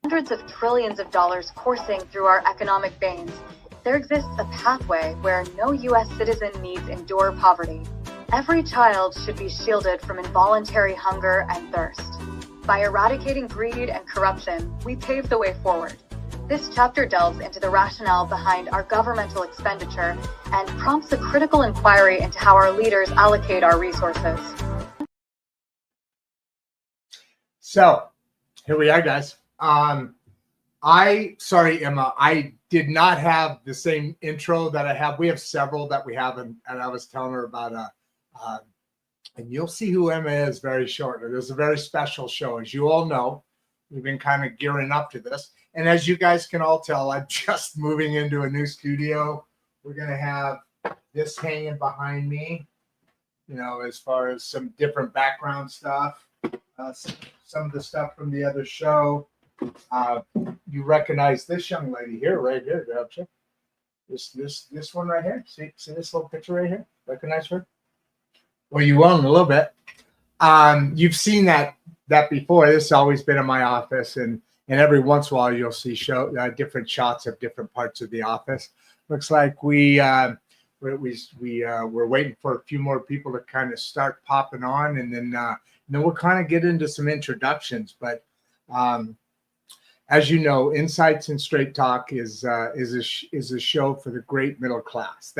hundreds of trillions of dollars coursing through our economic veins, there exists a pathway where no U.S. citizen needs endure poverty. Every child should be shielded from involuntary hunger and thirst. By eradicating greed and corruption, we pave the way forward. This chapter delves into the rationale behind our governmental expenditure and prompts a critical inquiry into how our leaders allocate our resources. So, here we are, guys. Sorry, Emma, I did not have the same intro that I have. We have several that we have, and I was telling her about and you'll see who Emma is very shortly. There's a very special show, as you all know. We've been kind of gearing up to this. And as you guys can all tell, I'm just moving into a new studio. We're going to have this hanging behind me, you know, as far as some different background stuff, some of the stuff from the other show. You recognize this young lady here, right here, don't you? This one right here. See this little picture right here? Recognize her? Well, you will in a little bit. You've seen that before. This has always been in my office, and every once in a while you'll see different shots of different parts of the office. Looks like we're waiting for a few more people to kind of start popping on, and then we'll kind of get into some introductions. But as you know, Insights and Straight Talk is a show for the great middle class.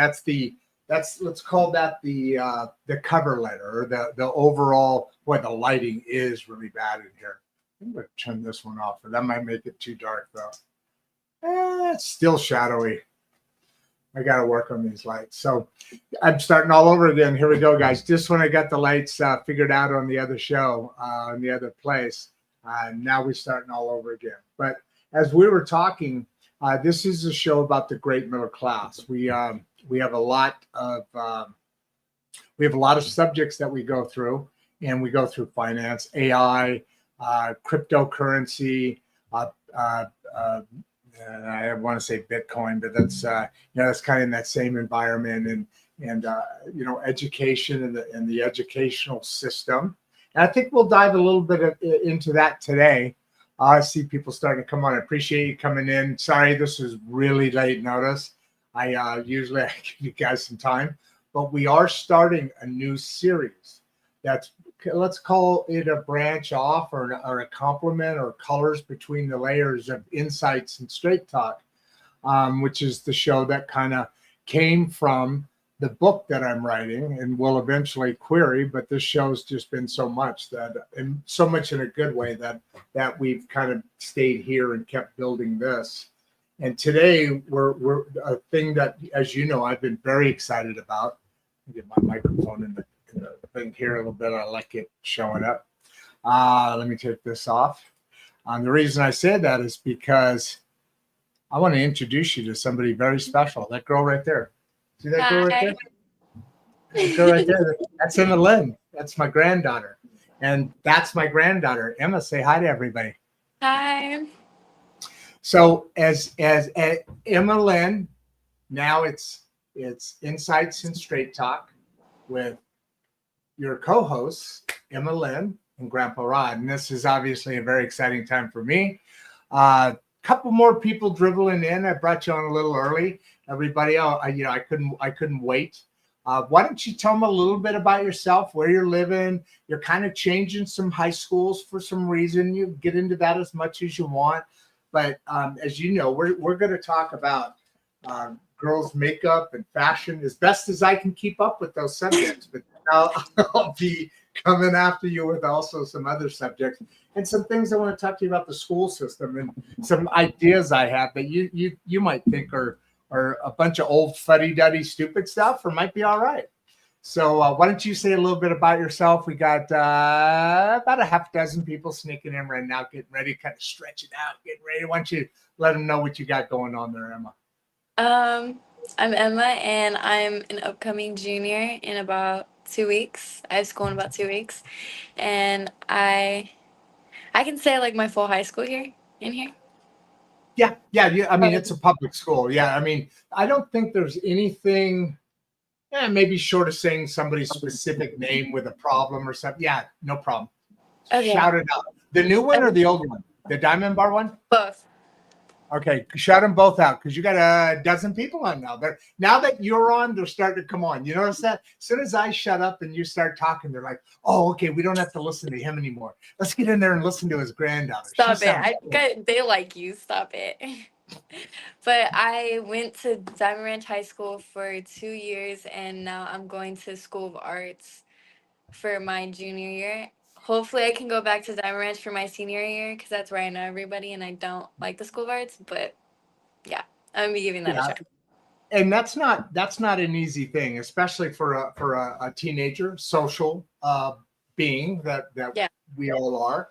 Let's call that the cover letter, or the overall. Boy, the lighting is really bad in here. I'm going to turn this one off, but that might make it too dark though. It's still shadowy. I got to work on these lights. So I'm starting all over again. Here we go, guys. Just when I got the lights figured out on the other show, on the other place, now we're starting all over again. But as we were talking, this is a show about the great middle class. We have a lot of subjects that we go through, and we go through finance, AI, cryptocurrency. I want to say Bitcoin, but that's that's kind of in that same environment, and education and the educational system. And I think we'll dive a little bit into that today. I see people starting to come on. I appreciate you coming in. Sorry, this is really late notice. I usually give you guys some time, but we are starting a new series. Let's call it a branch off or a complement or colors between the layers of Insights and Straight Talk, which is the show that kind of came from the book that I'm writing and will eventually query. But this show's just been so much and so much in a good way that we've kind of stayed here and kept building this. And today we're a thing that, as you know, I've been very excited about. Let me get my microphone in the thing here a little bit. I like it showing up. Let me take this off. The reason I say that is because I want to introduce you to somebody very special. That girl right there. See that girl right there? That girl right there. That's Emma-Lynn. That's my granddaughter. And that's my granddaughter. Emma, say hi to everybody. Hi. So as Emma-Lynn, now it's Insights and Straight Talk with your co-hosts, Emma-Lynn and Grandpa Rod. And this is obviously a very exciting time for me. Couple more people dribbling in. I brought you on a little early. Everybody, I couldn't wait. Why don't you tell them a little bit about yourself, where you're living? You're kind of changing some high schools for some reason. You get into that as much as you want. But as you know, we're going to talk about girls' makeup and fashion as best as I can keep up with those subjects. But I'll be coming after you with also some other subjects and some things I want to talk to you about the school system and some ideas I have that you might think are a bunch of old fuddy-duddy stupid stuff, or might be all right. So why don't you say a little bit about yourself? We got about a half dozen people sneaking in right now, getting ready, kind of stretching out, getting ready. Why don't you let them know what you got going on there, Emma? I'm Emma, and I'm an upcoming junior in about 2 weeks. I have school in about 2 weeks, and I can say like my full high school here in here. Yeah. I mean, it's a public school. Yeah. I mean, I don't think there's anything, maybe short of saying somebody's specific name with a problem or something. Yeah, no problem. Okay. Shout it out. The new one or the old one? The Diamond Bar one? Both. Okay, shout them both out because you got a dozen people on now. Now that you're on, they're starting to come on. You notice that? As soon as I shut up and you start talking, they're like, "Oh, okay, we don't have to listen to him anymore. Let's get in there and listen to his granddaughter." Stop it. They like you. Stop it. But I went to Diamond Ranch High School for 2 years, and now I'm going to School of Arts for my junior year. Hopefully, I can go back to Diamond Ranch for my senior year because that's where I know everybody, and I don't like the School of Arts. But yeah, I'm gonna be giving that a Yeah, try. and that's not an easy thing, especially for a teenager, social being that Yeah. we all are.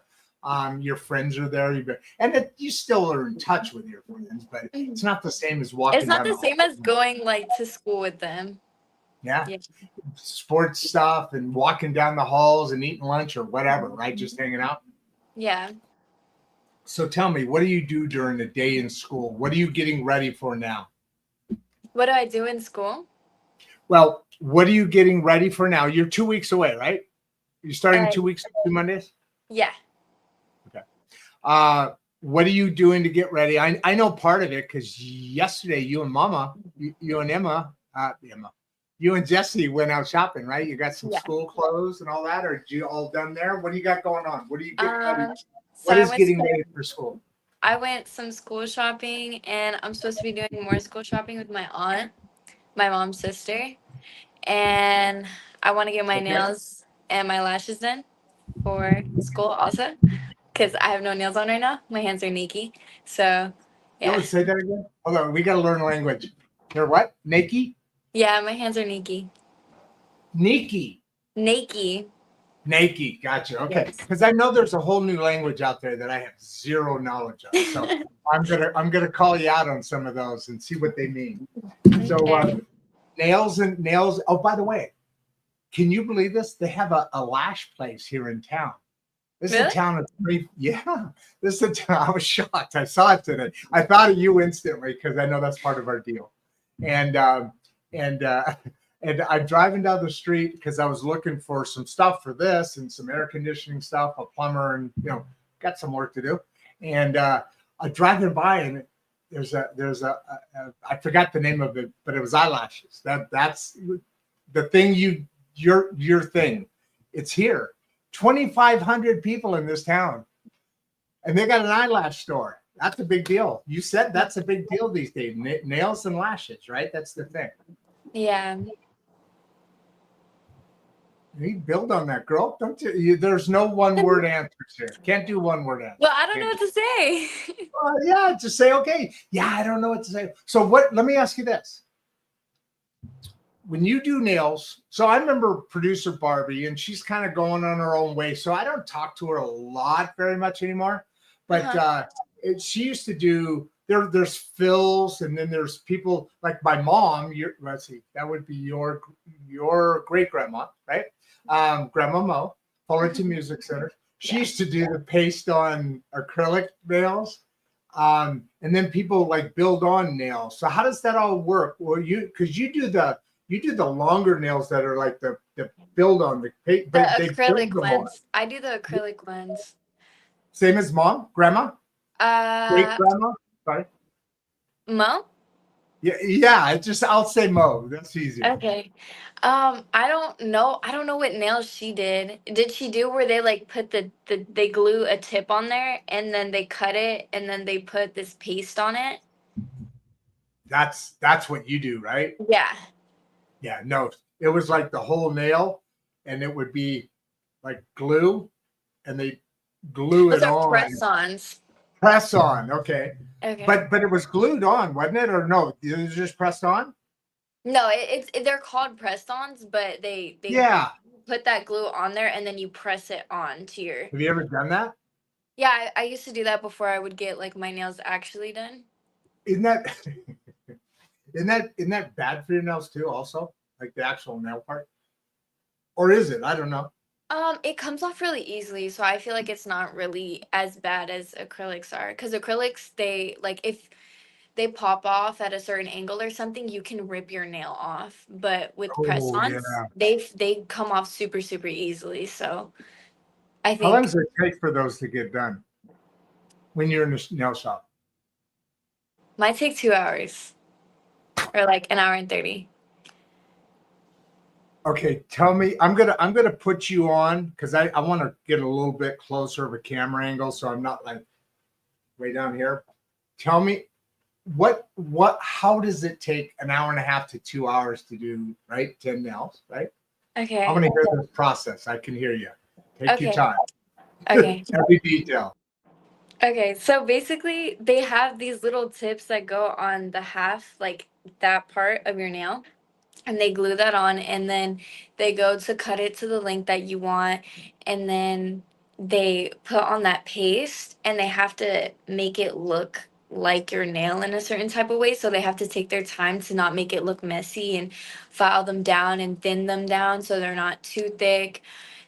Your friends are there, and you still are in touch with your friends, but it's Mhm. not the same as It's walking not down the the hall. same as going like to school with them. Yeah, Yeah. sports stuff and walking down the halls and eating lunch or whatever, right? Just hanging out. Yeah. So tell me, what do you do during the day in school? What are you getting ready for now? What do I do in school? Well, what are you getting ready for now? You're 2 weeks away, right? You're starting Uh, 2 weeks, 2 Mondays? yeah. Okay. What are you doing to get ready? I know part of it because yesterday you and Mama, you and Emma, you and Jesse went out shopping, right? You got some Yeah. school clothes and all that, or you all done there? What do you got going on? What are you getting ready? So What is getting ready for school? I went some school shopping, and I'm supposed to be doing more school shopping with my aunt, my mom's sister, and I want to get my Okay. nails and my lashes done for school also because I have no nails on right now. My hands are naked. So, You yeah. want to say that again? Hold on, we got to learn language. You're what? Naked? Yeah, my hands are naked. Nikki. Naked. Naked. Gotcha. Okay. Yes. Because I know there's a whole new language out there that I have zero knowledge of. So I'm gonna call you out on some of those and see what they mean. So Okay. nails. Oh, by the way, can you believe this? They have a lash place here in town. This is a Really? town of yeah. This is a town. I was shocked. I saw it today. I thought of you instantly because I know that's part of our deal. And and uh, and I'm driving down the street because I was looking for some stuff for this and some air conditioning stuff, a plumber, and got some work to do. And I'm driving by, and there's a I forgot the name of it, but it was eyelashes. That's the thing your thing. It's here. 2,500 people in this town, and they got an eyelash store. That's a big deal. You said that's a big deal these days. Nails and lashes, right? That's the thing. Yeah. You build on that, girl. Don't there's no one word answers here. Can't do one word answers. Well, I don't know what to say. Yeah, just say okay. Yeah, I don't know what to say. So what? Let me ask you this: when you do nails, so I remember producer Barbie, and she's kind of going on her own way. So I don't talk to her a lot, very much anymore. But she used to do there's fills, and then there's people like my mom. Let's see, that would be your great grandma, right? Grandma Mo, Fullerton Music Center. She used to do the paste on acrylic nails. And then people like build on nails. So how does that all work? Well, because you do the longer nails that are like the build on the The they acrylic build them on. ones. I do the acrylic ones. Same as mom, grandma, great Uh, grandma. Sorry. Mo? Yeah. I'll say Mo. That's easier. Okay. I don't know. I don't know what nails she did. Did she do where they like put they glue a tip on there and then they cut it and then they put this paste on it? That's what you do, right? Yeah. Yeah. No, it was like the whole nail, and it would be like glue, and they glue Those it are on. press-ons. Press on, okay. Okay. But it was glued on, wasn't it? Or no, it was just pressed on? No, they're called press-ons, but they Yeah. put that glue on there and then you press it on to your. Have you ever done that? Yeah, I used to do that before I would get like my nails actually done. Isn't that isn't that bad for your nails too, also? Like the actual nail part? Or is it? I don't know. It comes off really easily, so I feel like it's not really as bad as acrylics are. Because acrylics, they like if they pop off at a certain angle or something, you can rip your nail off. But with Oh yeah. press-ons, they come off super, super easily. So I How long think does it take for those to get done? when you're in the nail shop? Might take 2 hours or like an hour and 30. Okay, tell me. I'm gonna put you on because I want to get a little bit closer of a camera angle, so I'm not like way down here. Tell me what how does it take an hour and a half to 2 hours to do, right, 10 nails, right? Okay. I want to hear this process. I can hear you. Take your Okay. time. Okay. Every detail. Okay, so basically they have these little tips that go on the half, like that part of your nail, and they glue that on, and then they go to cut it to the length that you want, and then they put on that paste, and they have to make it look like your nail in a certain type of way, so they have to take their time to not make it look messy and file them down and thin them down so they're not too thick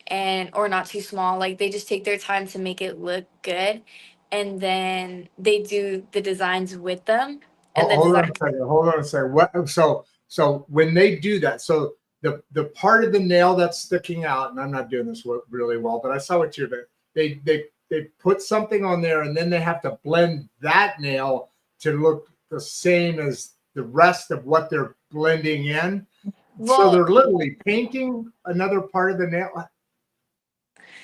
and or not too small. Like they just take their time to make it look good, and then they do the designs with them, and the Hold on design. a second. Hold on a second. What? So when they do that, so the part of the nail that's sticking out, and I'm not doing this really well, but I saw what you're doing. They put something on there, and then they have to blend that nail to look the same as the rest of what they're blending in. So Well, they're literally painting another part of the nail,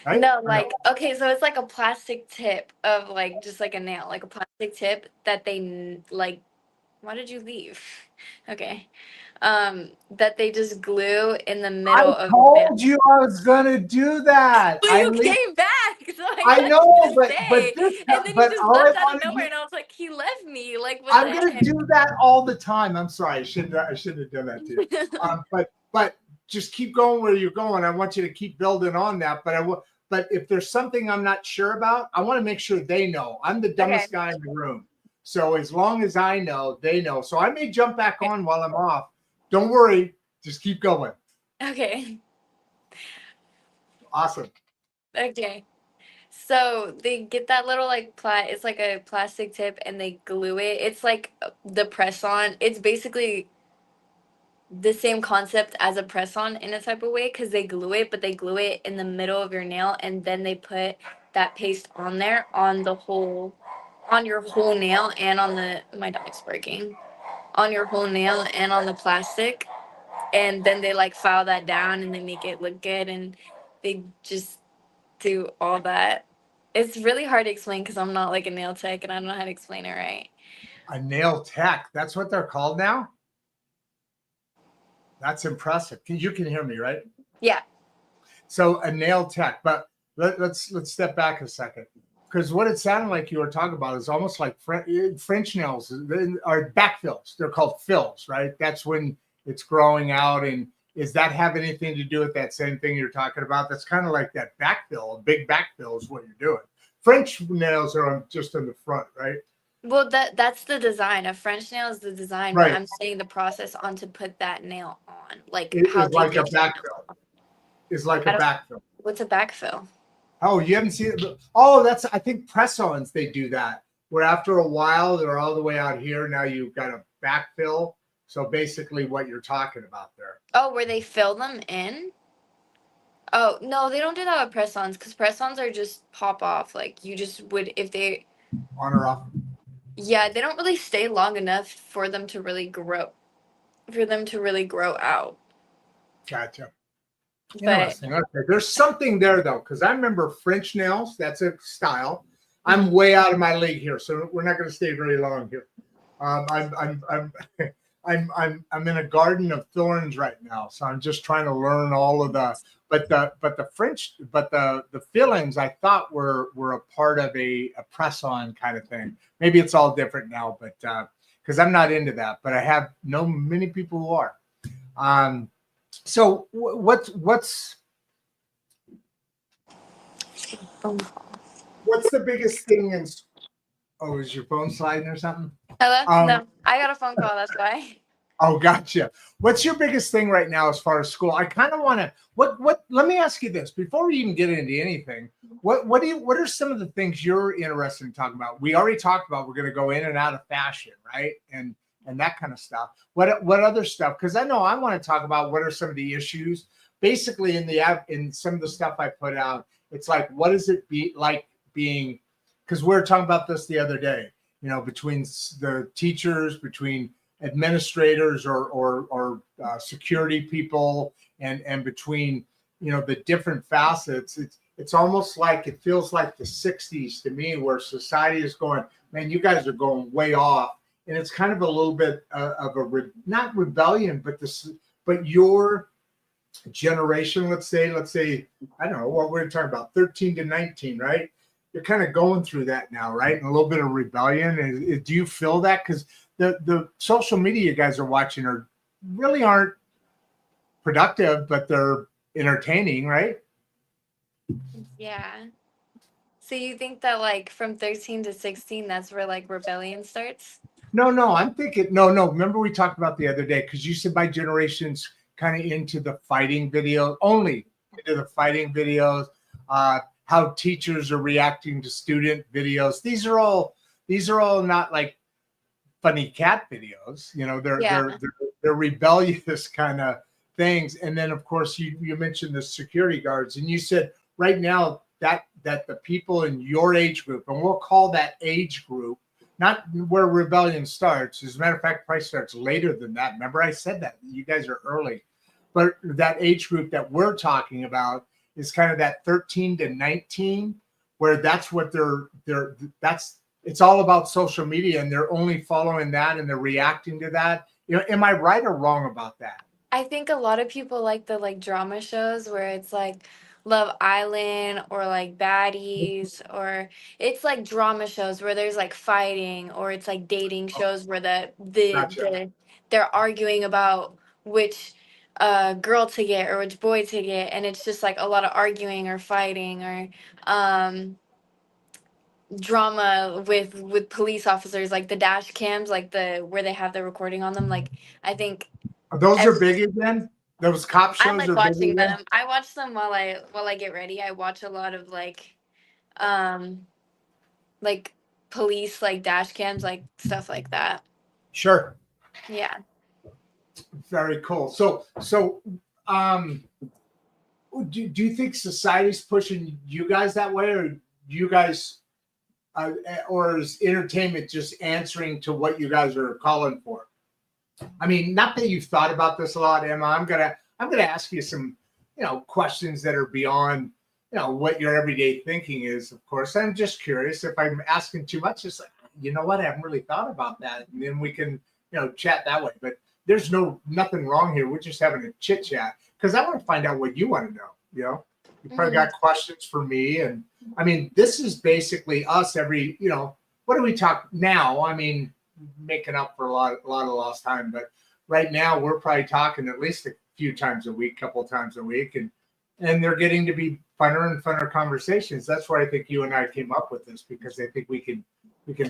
right? no, Or no? like okay, so it's like a plastic tip of like just like a nail, like a plastic tip that they like. Why did you leave? Okay, that they just glue in the I middle of the nail. told you I was gonna do that. But you came back, so I I wanted know, you to but stay, this, and then you but just all I left out of wanted nowhere, you. and I was like, he left me. Like, what I'm the gonna heck? do that all the time. I'm sorry, I shouldn't have done that to you. But just keep going where you're going. I want you to keep building on that. But if there's something I'm not sure about, I want to make sure they know. I'm the Okay. dumbest guy in the room. So as long as I know, they know. So I may jump back on while I'm off. Don't worry. Just keep going. Okay. Awesome. Okay. So they get that little like it's like a plastic tip and they glue it. It's like the press on. It's basically the same concept as a press on in a type of way because they glue it, but they glue it in the middle of your nail and then they put that paste on there on your whole nail and on the my dog's barking on your whole nail and on the plastic, and then they like file that down and they make it look good, and they just do all that. It's really hard to explain because I'm not like a nail tech and I don't know how to explain it right. A nail tech. That's what they're called now. That's impressive. You can hear me, right? Yeah. So a nail tech, but let's step back a second, because what it sounded like you were talking about is almost like French nails are backfills. They're called fills, right? That's when it's growing out. And does that have anything to do with that same thing you're talking about? That's kind of like that backfill. A big backfill is what you're doing. French nails are just in the front, right? Well, that's the design. A French nail is the design, but Right. I'm saying the process on to put that nail on, like It how is they like a get your nails backfill. on. It's like I a don't. backfill. What's a backfill? Oh, you haven't seen it? Oh, I think press-ons, they do that. Where after a while, they're all the way out here. Now you've got a backfill. So basically what you're talking about there. Oh, where they fill them in? Oh, no, they don't do that with press-ons because press-ons are just pop off. Like you just would if they. On or off? Yeah, they don't really stay long enough for them to really grow, out. Gotcha. But Interesting. Okay. There's something there though, because I remember French nails. That's a style. I'm way out of my league here, so we're not going to stay very long here. I'm I'm in a garden of thorns right now, so I'm just trying to learn all of the. But the fillings I thought were a part of a press on kind of thing. Maybe it's all different now, but because I'm not into that, but I have know many people who are. So what's the biggest thing in? Oh, is your phone sliding or something? hello? No, I got a phone call. That's why. Oh, gotcha. What's your biggest thing right now as far as school? I kind of want to. Let me ask you this before we even get into anything. What are some of the things you're interested in talking about? We already talked about we're going to go in and out of fashion, right? And that kind of stuff. What other stuff? Because I know I want to talk about what are some of the issues. Basically, in some of the stuff I put out, it's like, what does it be like being because we were talking about this the other day, between the teachers, between administrators or security people, and between, the different facets. It's almost like it feels like the 60s to me, where society is going, man, you guys are going way off. And it's kind of a little bit of a, not rebellion, but your generation, let's say, I don't know what we're talking about, 13 to 19, right? You're kind of going through that now, right? And a little bit of rebellion. And do you feel that? Because the social media you guys are watching really aren't productive, but they're entertaining, right? Yeah. So you think that like from 13 to 16, that's where like rebellion starts? No, I'm thinking, no. Remember we talked about the other day, because you said my generation's kind of into the fighting video, only into the fighting videos, how teachers are reacting to student videos. These are all not like funny cat videos. Yeah. They're rebellious kind of things. And then of course you mentioned the security guards, and you said right now that the people in your age group, and we'll call that age group, not where rebellion starts. As a matter of fact, probably starts later than that. Remember, I said that you guys are early, but that age group that we're talking about is kind of that 13 to 19, where that's what that's it's all about social media, and they're only following that and they're reacting to that. Am I right or wrong about that? I think a lot of people like the like drama shows where it's like Love Island or like Baddies, or it's like drama shows where there's like fighting, or it's like dating Oh, shows where gotcha. they're arguing about which girl to get or which boy to get, and it's just like a lot of arguing or fighting, or um drama with police officers, like the dash cams, like the where they have the recording on them. Like I think Those are every big again. Those cop I shows like are big watching again. them. I watch them while I get ready. I watch a lot of um like police like dash cams, like stuff like that. Sure. Yeah. Very cool. So um do you think society's pushing you guys that way, or you guys or is entertainment just answering to what you guys are calling for? I mean, not that you've thought about this a lot, Emma. I'm gonna ask you some, questions that are beyond, what your everyday thinking is. Of course, I'm just curious. If I'm asking too much, it's like, you know what, I haven't really thought about that, and then we can, chat that way. But there's nothing wrong here. We're just having a chit chat, because I want to find out what you want to know. You probably Hmm. got questions for me, and I mean, this is basically us every, what do we talk now? I mean, making up for a lot of lost time. But right now, we're probably talking at least a few times a week, couple of times a week, and they're getting to be funner and funner conversations. That's why I think you and I came up with this, because I think we can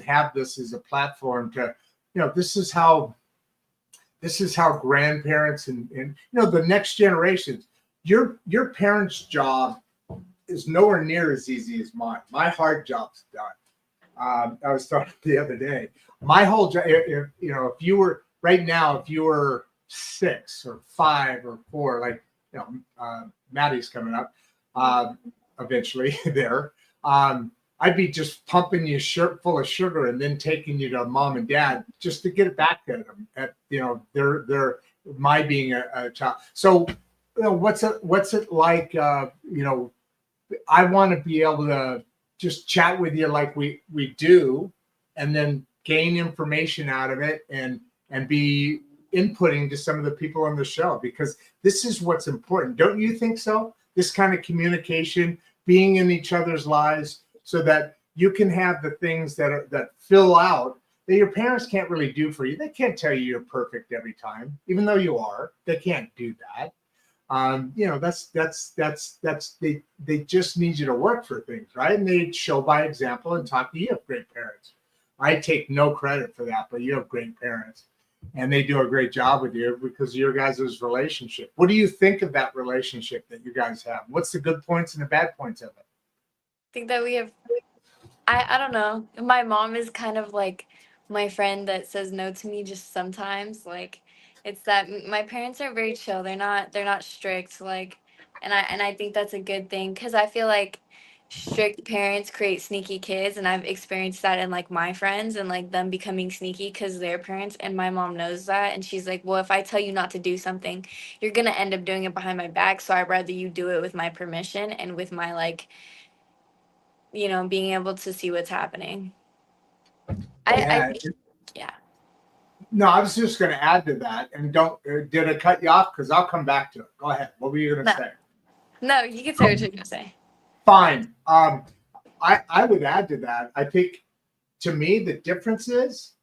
have this as a platform to, this is how grandparents and the next generations. Your parents' job is nowhere near as easy as mine. My hard job's done. I was talking the other day. My whole job, if you were right now, if you were 6 or 5 or 4, like Maddie's coming up eventually there, I'd be just pumping you full of sugar and then taking you to mom and dad just to get it back at them. At they're my being a child. So what's it like? I want to be able to just chat with you like we do, and then gain information out of it, and be inputting to some of the people on the show, because this is what's important. Don't you think so? This kind of communication, being in each other's lives, so that you can have the things that fill out that your parents can't really do for you. They can't tell you you're perfect every time, even though you are. They can't do that. That's they just need you to work for things, right? And they show by example and talk to you. Have great parents. I take no credit for that, but you have great parents, and they do a great job with you because of your guys' relationship. What do you think of that relationship that you guys have? What's the good points and the bad points of it? Think that we have I don't know. My mom is kind of like my friend that says no to me just sometimes. Like it's that my parents are very chill. They're not strict, like, and I think that's a good thing, cuz I feel like strict parents create sneaky kids, and I've experienced that in like my friends and like them becoming sneaky because their parents, and my mom knows that, and she's like, well, if I tell you not to do something, you're gonna end up doing it behind my back, so I'd rather you do it with my permission and with my like, being able to see what's happening. I Yeah. yeah. No, I was just going to add to that, and don't did I cut you off? Because I'll come back to it. Go ahead. What were you going to No, say? no, you can say what you're gonna say. Fine. I would add to that. I think to me the difference is,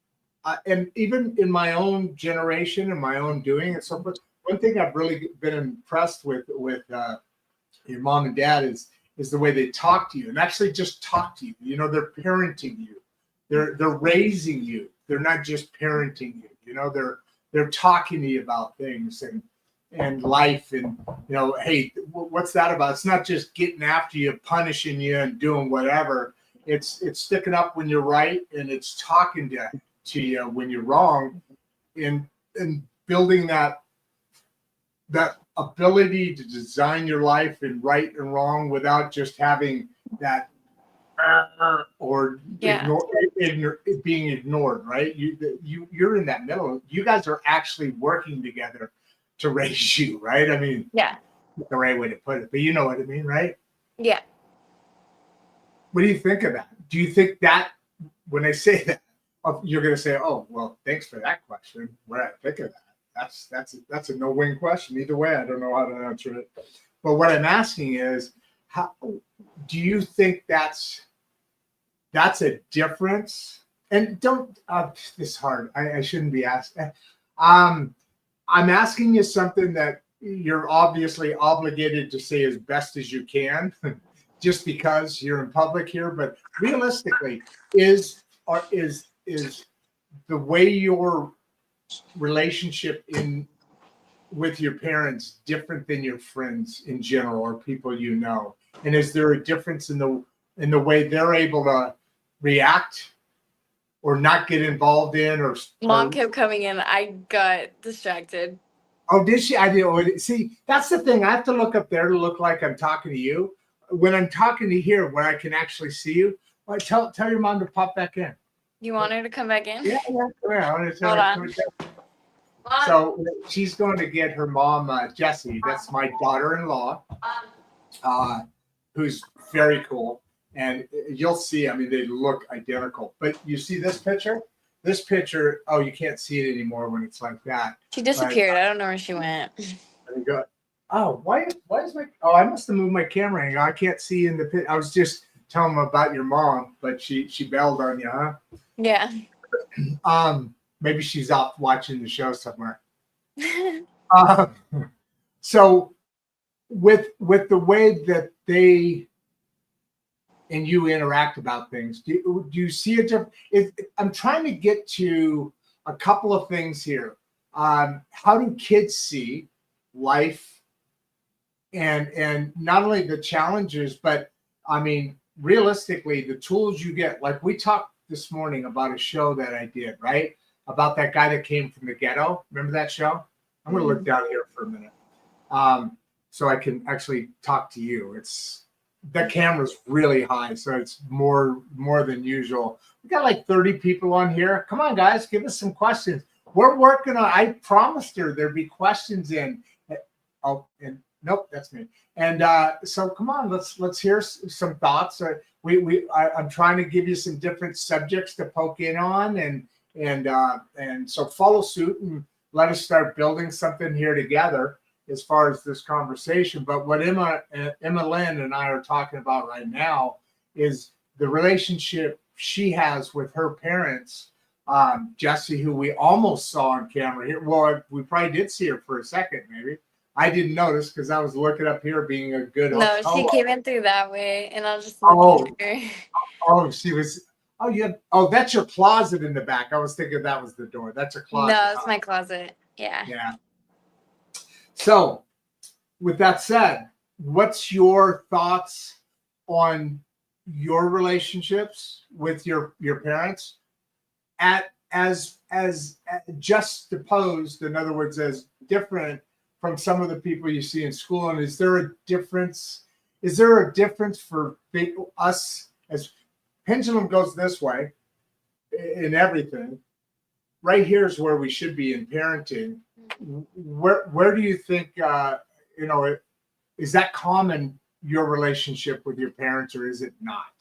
and even in my own generation and my own doing and so forth, one thing I've really been impressed with your mom and dad is the way they talk to you, and actually just talk to you. You know, they're parenting you. They're raising you. They're not just parenting you. You know, they're talking to you about things and life, and hey, what's that about? It's not just getting after you, punishing you, and doing whatever. It's sticking up when you're right, and it's talking to you when you're wrong, and building that ability to design your life in right and wrong without just having that or Yeah. being ignored, right? You're in that middle. You guys are actually working together to raise you, right? I mean, Yeah. the right way to put it, but you know what I mean, right? Yeah. What do you think of that? Do you think that when I say that, you're going to say, "Oh, well, thanks for that question"? What do I think of that? That's a no-win question. Either way, I don't know how to answer it. But what I'm asking is, how do you think that's a difference? And don't this is hard. I shouldn't be asked. I'm asking you something that you're obviously obligated to say as best as you can, just because you're in public here. But realistically, is the way your relationship with your parents different than your friends in general or people you know? And is there a difference in the way they're able to react or not get involved in Mom kept coming in. I got distracted. Oh, did she? I did. See, that's the thing. I have to look up there to look like I'm talking to you. When I'm talking to here, where I can actually see you, well, tell your mom to pop back in. You want her to come back in? Yeah. I want to tell Hold her. on. So she's going to get her mom, Jessie. That's my daughter-in-law, who's very cool. And you'll see, I mean, they look identical. But you see this picture? This picture, oh, you can't see it anymore when it's like that. She disappeared. I don't know where she went. There you go. Oh, why is my? Oh, I must have moved my camera angle. I can't see in the pit. I was just telling them about your mom, but she bailed on you, huh? Yeah. Maybe she's off watching the show somewhere. Uh, so with the way that they and you interact about things, do you see a difference? I'm trying to get to a couple of things here. How do kids see life, and not only the challenges, but I mean, realistically, the tools you get? Like we talked this morning about a show that I did, right? About that guy that came from the ghetto. Remember that show? I'm going to look down here for a minute, so I can actually talk to you. The camera's really high, so it's more than usual. We got like 30 people on here. Come on, guys, give us some questions. We're working on. I promised her there'd be questions in. Oh, and nope, that's me. And so come on, let's hear some thoughts. I'm trying to give you some different subjects to poke in on, and so follow suit and let us start building something here together as far as this conversation. But what Emma-Lynn and I are talking about right now is the relationship she has with her parents, Jessie, who we almost saw on camera here. Well, we probably did see her for a second, maybe. I didn't notice because I was looking up here being a good No, she came in through that way, and I was just looking at her. Oh, she was. Oh, yeah. Oh, that's your closet in the back. I was thinking that was the door. That's a closet. No, it's my closet. Yeah. Yeah. So, with that said, what's your thoughts on your relationships with your parents as just opposed, in other words, as different from some of the people you see in school? And is there a difference is there a difference for us as pendulum goes this way in everything? Right here is where we should be in parenting. Where do you think is that common, your relationship with your parents, or is it not?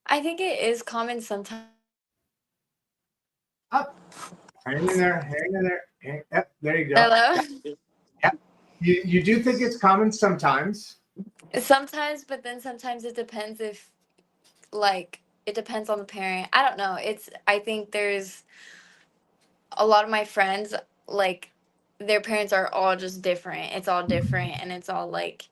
I think it is common sometimes. Up, hang in there, hang in there. Yep, there you go. Hello. Yep. You do think it's common sometimes? Sometimes, but then sometimes it depends if, like, it depends on the parent. I don't know. I think there's a lot of my friends, like, their parents are all just different. It's all different, and it's all like,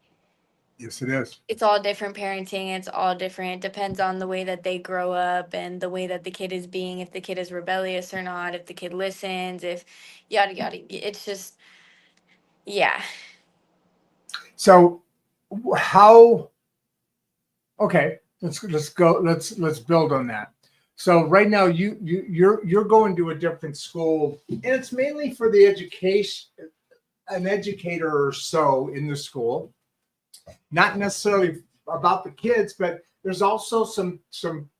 Yes, it is. it's all different parenting. It's all different. It depends on the way that they grow up and the way that the kid is being, if the kid is rebellious or not, if the kid listens, if yada yada. It's just, yeah. So how? Okay, let's go. Let's build on that. So right now you're going to a different school, and it's mainly for the education, an educator or so in the school, not necessarily about the kids, but there's also some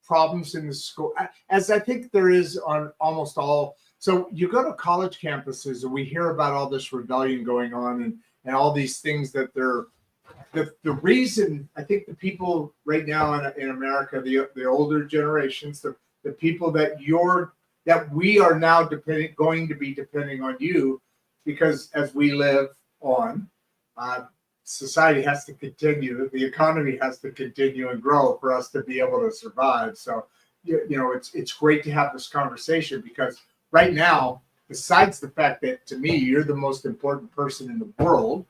problems in the school, as I think there is on almost all. So you go to college campuses, and we hear about all this rebellion going on, and all these things that they're the reason. I think the people right now in America, the older generations, the people that we are now going to be depending on you, because as we live on, society has to continue, the economy has to continue and grow for us to be able to survive. So it's great to have this conversation, because right now, besides the fact that to me you're the most important person in the world,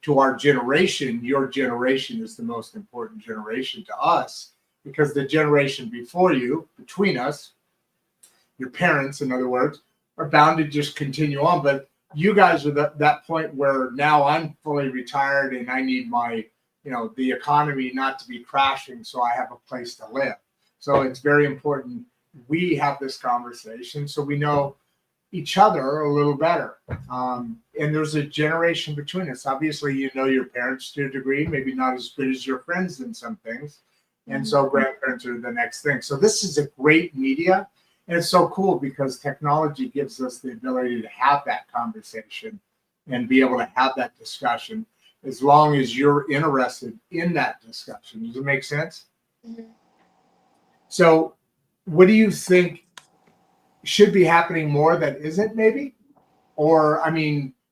to our generation, your generation is the most important generation to us, because the generation before you, between us, your parents, in other words, are bound to just continue on. But you guys are that point where now I'm fully retired and I need my, the economy not to be crashing, so I have a place to live. So it's very important we have this conversation so we know each other a little better. And there's a generation between us. Obviously, your parents to a degree, maybe not as good as your friends in some things. And so grandparents are the next thing. So this is a great media. And it's so cool because technology gives us the ability to have that conversation and be able to have that discussion as long as you're interested in that discussion. Does it make sense? Mm-hmm. So what do you think should be happening more that isn't, maybe? Or,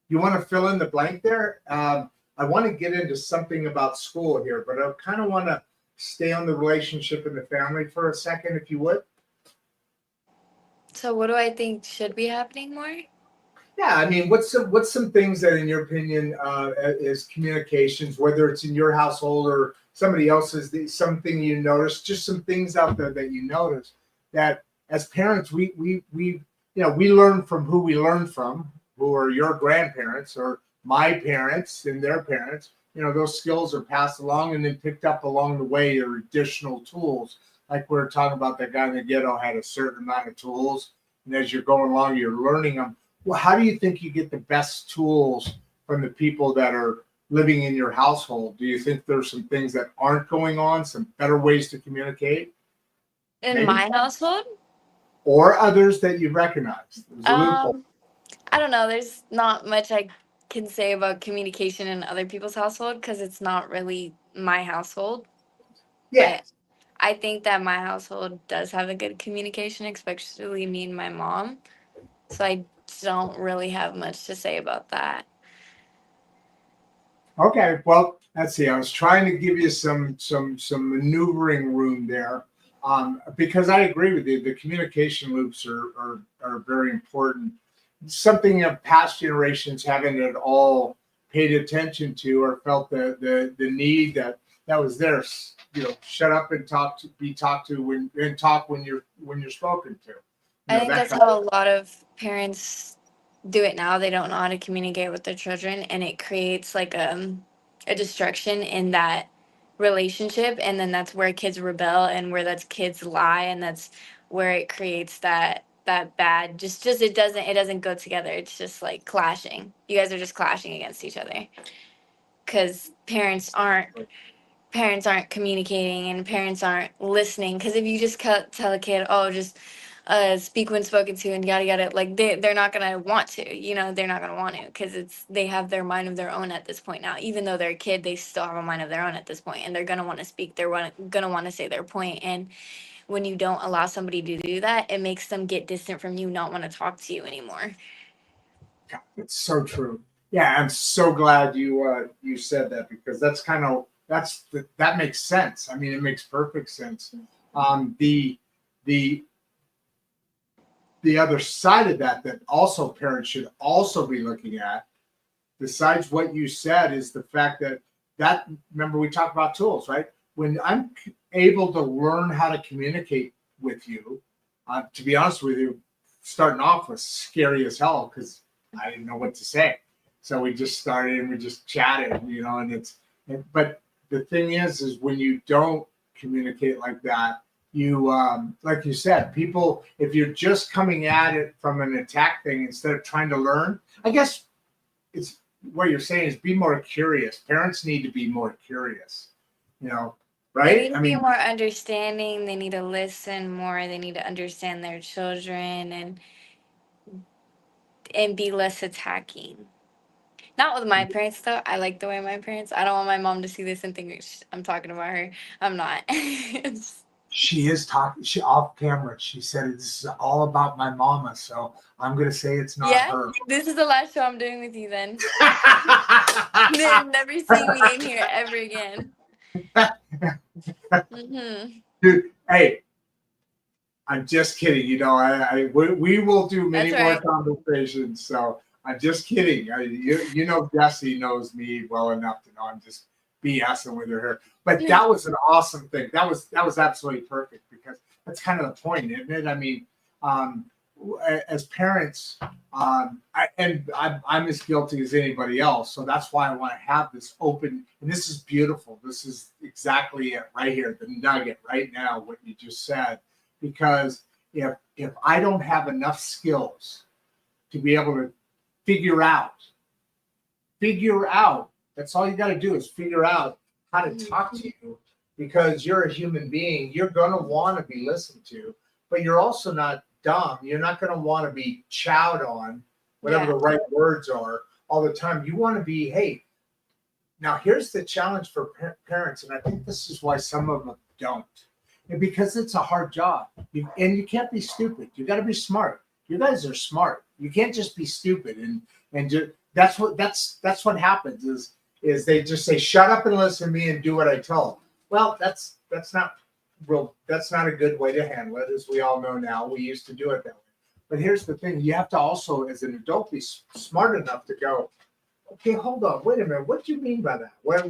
you want to fill in the blank there? I want to get into something about school here, but I kind of want to stay on the relationship in the family for a second, if you would. So what do I think should be happening more? Yeah, what's some things that, in your opinion, is communications, whether it's in your household or somebody else's, something you notice, just some things out there that you notice that as parents we learn from who we learn from, who are your grandparents or my parents and their parents. Those skills are passed along and then picked up along the way, or additional tools. Like we were talking about, that guy in the ghetto had a certain amount of tools, and as you're going along, you're learning them. Well, how do you think you get the best tools from the people that are living in your household? Do you think there's some things that aren't going on, some better ways to communicate? In my household? Or others that you recognize? There's a loophole. I don't know. There's not much I can say about communication in other people's household because it's not really my household. Yeah. But I think that my household does have a good communication, especially me and my mom. So I don't really have much to say about that. Okay, well, let's see. I was trying to give you some maneuvering room there, because I agree with you. The communication loops are very important. Something that past generations haven't at all paid attention to, or felt the need that was there. Shut up and be talked to and talk when you're spoken to. I think that's how a lot of parents do it now. They don't know how to communicate with their children, and it creates like a destruction in that relationship, and then that's where kids rebel and where that's kids lie, and that's where it creates that bad just it doesn't go together. It's just like clashing. You guys are just clashing against each other because parents aren't parents aren't communicating and parents aren't listening. Because if you just tell a kid, oh, just speak when spoken to and yada yada, like they're not gonna want to, they're not gonna want to, because they have their mind of their own at this point now. Even though they're a kid, they still have a mind of their own at this point, and they're gonna want to speak. They're gonna want to say their point. And when you don't allow somebody to do that, it makes them get distant from you, not want to talk to you anymore. God, it's so true. Yeah, I'm so glad you said that, because that makes sense. I mean, it makes perfect sense. The other side of that also parents should also be looking at, besides what you said, is the fact that remember we talked about tools, right? When I'm able to learn how to communicate with you, to be honest with you, starting off was scary as hell because I didn't know what to say. So we just started and we just chatted, but the thing is when you don't communicate like that, you, like you said, people, if you're just coming at it from an attack thing instead of trying to learn, I guess it's what you're saying is be more curious. Parents need to be more curious, right? They need to be more understanding. They need to listen more. They need to understand their children and be less attacking. Not with my parents, though. I like the way my parents. I don't want my mom to see this and think I'm talking about her. I'm not. She is talking. She off camera. She said this is all about my mama, so I'm gonna say it's not her. This is the last show I'm doing with you. Then they'll never see me in here ever again. Dude, hey, I'm just kidding. We will do many more conversations. So I'm just kidding. Jesse knows me well enough to know I'm just BSing with her. But that was an awesome thing. That was absolutely perfect, because that's kind of the point, isn't it? I mean, as parents, I'm as guilty as anybody else. So that's why I want to have this open. And this is beautiful. This is exactly it right here, the nugget right now, what you just said. Because if I don't have enough skills to be able to figure out, that's all you got to do is figure out how to talk to you, because you're a human being. You're going to want to be listened to, but you're also not dumb. You're not going to want to be chowed on, whatever the right words are, all the time. You want to be, hey, now here's the challenge for parents, and I think this is why some of them don't. And because it's a hard job, and you can't be stupid. You got to be smart. You guys are smart. You can't just be stupid, and just, that's what happens is they just say, shut up and listen to me and do what I tell them. Well, that's not a good way to handle it, as we all know now. We used to do it that way. But here's the thing: you have to also, as an adult, be smart enough to go, okay, hold on, wait a minute, what do you mean by that? What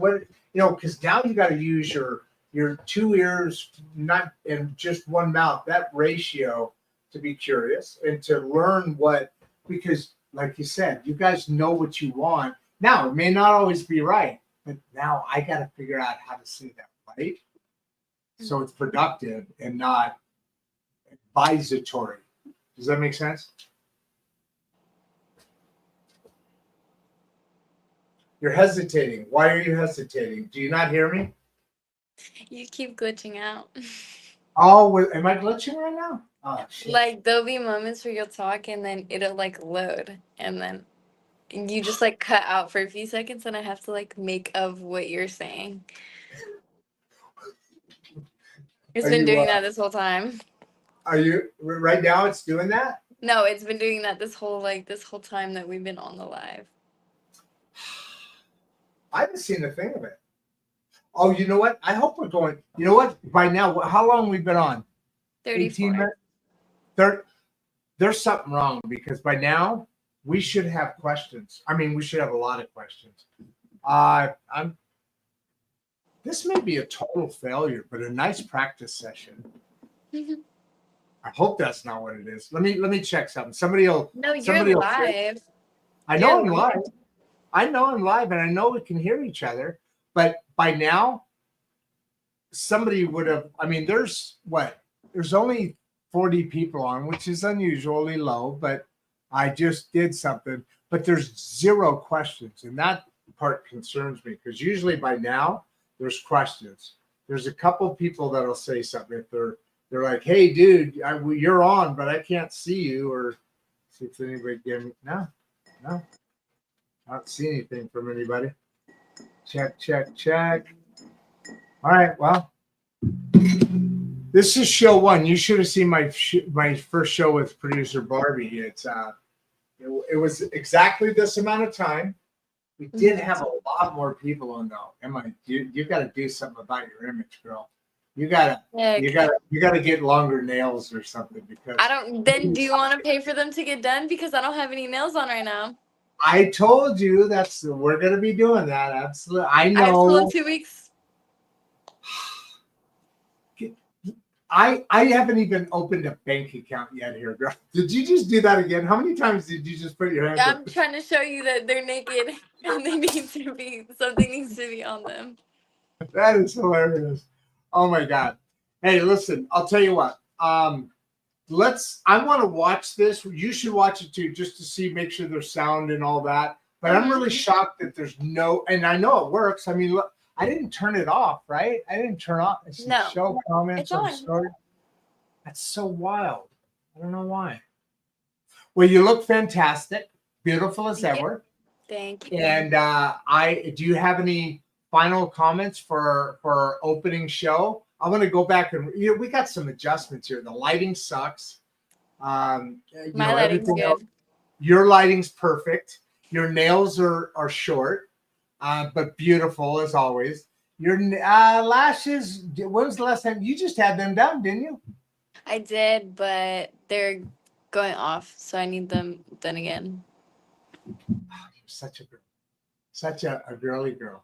because now you got to use your 2 ears, not and just one mouth, that ratio, to be curious and to learn because like you said, you guys know what you want. Now, it may not always be right, but now I got to figure out how to say that right, so it's productive and not advisatory. Does that make sense? You're hesitating. Why are you hesitating? Do you not hear me? You keep glitching out. Oh, am I glitching right now? Oh, shit. Like, there'll be moments where you'll talk and then it'll load, and then you just cut out for a few seconds, and I have to make of what you're saying. It's been doing that this whole time. Are you right now? It's doing that? No, it's been doing that this whole time that we've been on the live. I haven't seen a thing of it. Oh, you know what? I hope we're going. You know what? By now, how long we've been on? 34 minutes. There's something wrong, because by now we should have questions. I mean, we should have a lot of questions. This may be a total failure, but a nice practice session. I hope that's not what it is. Let me check something. No, you're live. I know I'm live. I know I'm live, and I know we can hear each other. But by now, somebody would have. I mean, there's only 40 people on, which is unusually low. But I just did something. But there's 0 questions, and that part concerns me, because usually by now there's questions. There's a couple people that'll say something if they're like, "Hey, dude, you're on, but I can't see you," or see if anybody give me. No, I don't see anything from anybody. Check. All right, well, this is show one. You should have seen my first show with producer Barbie. It was exactly this amount of time. We did have a lot more people on though. Emma, you got to do something about your image, girl. You gotta get longer nails or something because I don't. Then do you want to pay for them to get done? Because I don't have any nails on right now. I told you we're gonna be doing that. Absolutely, I know. I have school in 2 weeks. I haven't even opened a bank account yet here, girl. Did you just do that again? How many times did you just put your hand up? I'm trying to show you that they're naked and they need to be, something needs to be on them. That is hilarious. Oh my God. Hey, listen, I'll tell you what. I want to watch this. You should watch it too, just to see, make sure there's sound and all that. But I'm really shocked that there's no, and I know it works. I mean, look, I didn't turn it off, right? I didn't turn off. No. Show comments on the story. That's so wild. I don't know why. Well, you look fantastic, beautiful as ever. Thank you. And do you have any final comments for opening show? I'm going to go back and we got some adjustments here. The lighting sucks. My lighting's good. Your lighting's perfect. Your nails are short, but beautiful as always. Your lashes. When was the last time you just had them done? Didn't you? I did, but they're going off, so I need them done again. You're such a girly girl.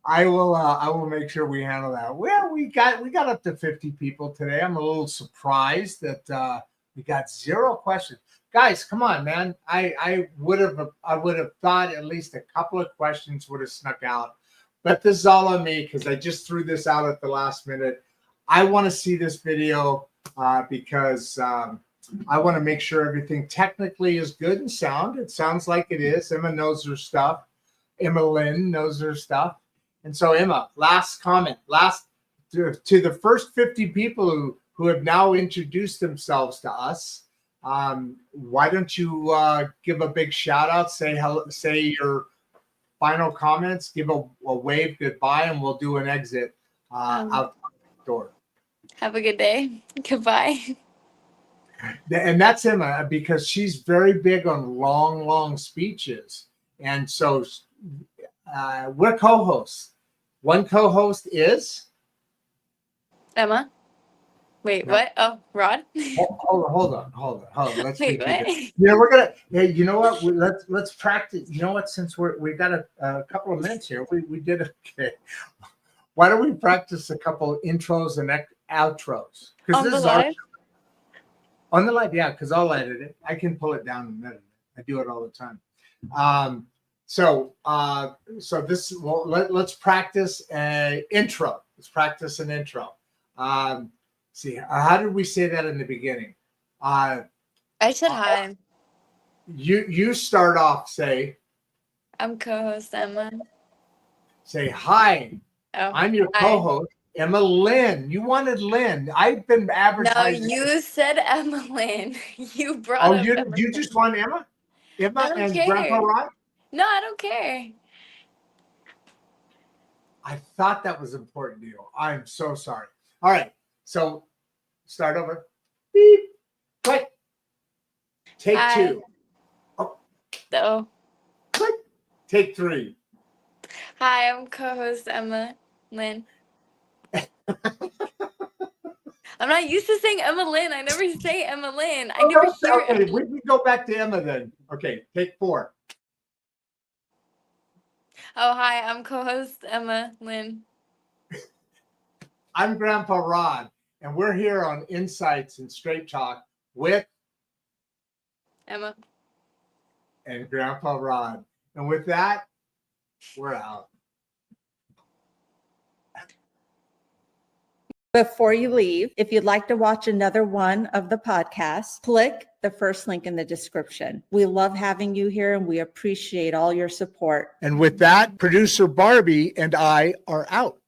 I will make sure we handle that. Well, we got up to 50 people today. I'm a little surprised that we got 0 questions. Guys, come on, man. I would have thought at least a couple of questions would have snuck out. But this is all on me because I just threw this out at the last minute. I want to see this video because I want to make sure everything technically is good and sound. It sounds like it is. Emma knows her stuff. Emma-Lynn knows her stuff. And so, Emma, last comment, to the first 50 people who have now introduced themselves to us. Why don't you give a big shout out, say hello, say your final comments, give a wave goodbye, and we'll do an exit out the door. Have a good day. Goodbye. And that's Emma because she's very big on long speeches. And so we're co-hosts. One co-host is Emma. Wait, no. What? Oh, Rod. Hold on. Let's wait, what? Yeah, we're gonna. Yeah, you know what? Let's practice. You know what? Since we got a couple of minutes here, we did okay. Why don't we practice a couple intros and outros? On the live. On the live, yeah, because I'll edit it. I can pull it down in a minute. I do it all the time. So this. Well, let's practice an intro. Let's practice an intro. See, how did we say that in the beginning? I said hi. You start off. Say, I'm co-host Emma. Say hi. Oh, I'm your co-host, Emma-Lynn. You wanted Lynn. I've been advertising. No, you said Emma-Lynn. You brought up you just want Emma? Emma and care. Grandpa Rod? No, I don't care. I thought that was important to you. I'm so sorry. All right. So start over. Beep. Click. Take hi. 2. Oh. Oh. Click. Take 3. Hi, I'm co-host Emma-Lynn. I'm not used to saying Emma-Lynn. I never say Emma-Lynn. I never hear Okay, we can go back to Emma then. Okay, take 4. Oh, hi, I'm co-host Emma-Lynn. I'm Grandpa Rod, and we're here on Insights and Straight Talk with Emma and Grandpa Rod. And with that, we're out. Before you leave, if you'd like to watch another one of the podcasts, click the first link in the description. We love having you here and we appreciate all your support. And with that, producer Barbie and I are out.